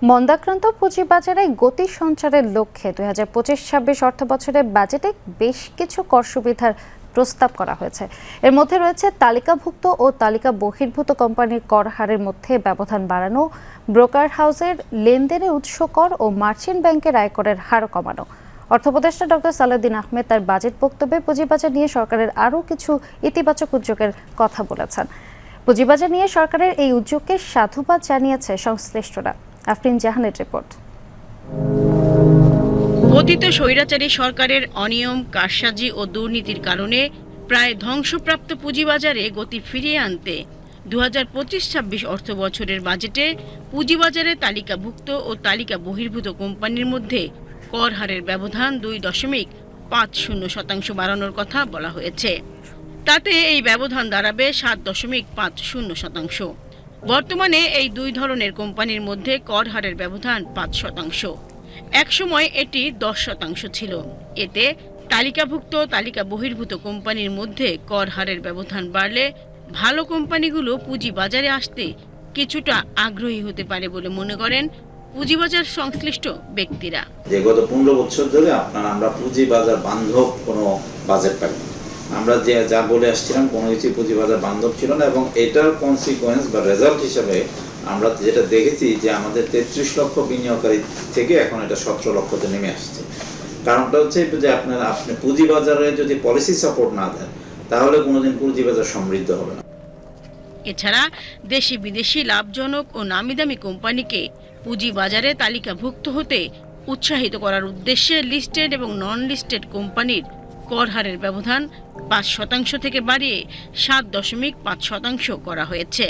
মন্দাক্রান্ত পুঁজিবাজারে গতি সঞ্চারের লক্ষ্যে ২০২৫-২৬ অর্থবছরে বাজেটে বেশ কিছু কর সুবিধার প্রস্তাব করা হয়েছে। এর মধ্যে রয়েছে তালিকাভুক্ত ও তালিকা বহির্ভূত কোম্পানির কর হারের মধ্যে ব্যবধান বাড়ানো, ব্রোকার হাউসের লেনদেনে উৎস কর ও মার্চেন্ট ব্যাংকের আয়করের হার কমানো। অর্থ উপদেষ্টা ডক্টর সালাউদ্দিন আহমেদ তার বাজেট বক্তব্যে পুঁজিবাজার নিয়ে সরকারের আরও কিছু ইতিবাচক উদ্যোগের কথা বলেছেন। পুঁজিবাজার নিয়ে সরকারের এই উদ্যোগকে সাধুবাদ জানিয়েছে সংশ্লিষ্টরা। আফরিন জাহানের রিপোর্ট। পতিত স্বৈরাচারী সরকারের অনিয়ম, কারসাজি ও দুর্নীতির কারণে প্রায় ধ্বংসপ্রাপ্ত পুঁজিবাজারে গতি ফিরিয়ে আনতে ২০২৫-২৬ অর্থ বছরের বাজেটে পুঁজিবাজারে তালিকাভুক্ত ও তালিকা বহির্ভূত কোম্পানির মধ্যে কর হারের ব্যবধান ২.৫০% বাড়ানোর কথা বলা হয়েছে। তাতে এই ব্যবধান দাঁড়াবে ৭.৫০%। বর্তমানে এই দুই ধরনের কোম্পানির মধ্যে কর হারের ব্যবধান ৫%। একসময় এটি ১০% ছিল। এতে তালিকাভুক্ত তালিকা বহির্ভূত কোম্পানির মধ্যে কর হারের ব্যবধান বাড়লে ভালো কোম্পানিগুলো পুঁজিবাজারে আসতে কিছুটা আগ্রহী হতে পারে বলে মনে করেন পুঁজিবাজার সংশ্লিষ্ট ব্যক্তিরা। যে গত ১৫ বছর ধরে আমরা পুঁজিবাজার বান্ধব কোনো বাজেট পাইনি। আমরা যা বলে আসছিলাম কোনো কিছু পুঁজিবাজার বান্ধব ছিল না, এবং এটার কনসিকোয়েন্স বা রেজাল্ট হিসেবে আমরা যেটা দেখেছি যে আমাদের ৩৩ লক্ষ বিনিয়োগকারী থেকে এখন এটা ১৭ লক্ষতে নেমে আসছে। কারণটা হচ্ছে যে আপনি পুঁজিবাজারে যদি পলিসি সাপোর্ট না দেন তাহলে কোনোদিন পুঁজিবাজার সমৃদ্ধ হবে না। এছাড়া দেশি বিদেশি লাভজনক ও নামিদামি কোম্পানিকে পুঁজিবাজারে তালিকাভুক্ত হতে উৎসাহিত করার উদ্দেশ্যে লিস্টেড এবং নন লিস্টেড কোম্পানির কর হারের ব্যবধান ৫% থেকে বাড়িয়ে ৭.৫% করা হয়েছে।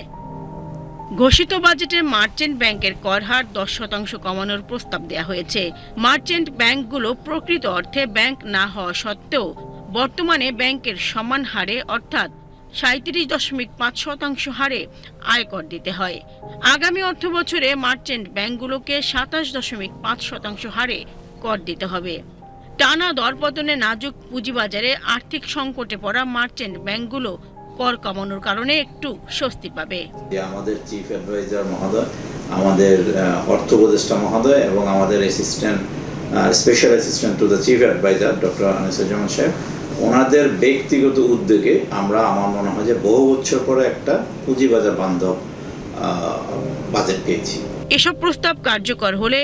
ঘোষিত বাজেটে মার্চেন্ট ব্যাংকের কর হার ১০% কমানোর প্রস্তাব দেওয়া হয়েছে। মার্চেন্ট ব্যাংকগুলো প্রকৃত অর্থে ব্যাংক না হওয়া সত্ত্বেও বর্তমানে ব্যাংকের সমান হারে অর্থাৎ ৩৭.৫% হারে আয়কর দিতে হয়। আগামী অর্থ বছরে মার্চেন্ট ব্যাংকগুলোকে ২৭.৫% হারে কর দিতে হবে। টানা দরপতনে নাজুক পুঁজিবাজারে আর্থিক সংকটে পড়া মার্চেন্ট ব্যাংকগুলো কর কমানোর কারণে একটু স্বস্তি পাবে। আমাদের চিফ অ্যাডভাইজার মহোদয়, আমাদের অর্থ উপদেষ্টা মহোদয় এবং আমাদের special assistant to the chief adviser doctor Anisuzzaman সাহেব, ওনাদের ব্যক্তিগত উদ্যোগে আমার মনে হয় যে বহু বছর পরে একটা পুঁজিবাজার বান্ধব বাজেট পেয়েছি। এসব প্রস্তাব কার্যকর হলে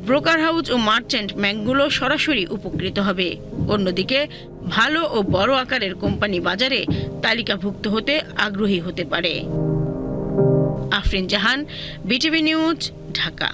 ব্রোকার হাউস ও মার্চেন্ট ব্যাংকগুলো সরাসরি উপকৃত হবে। অন্যদিকে ভালো ও বড় আকারের কোম্পানি বাজারে তালিকাভুক্ত হতে আগ্রহী হতে পারে। আফরিন জাহান, বিটিভি নিউজ, ঢাকা।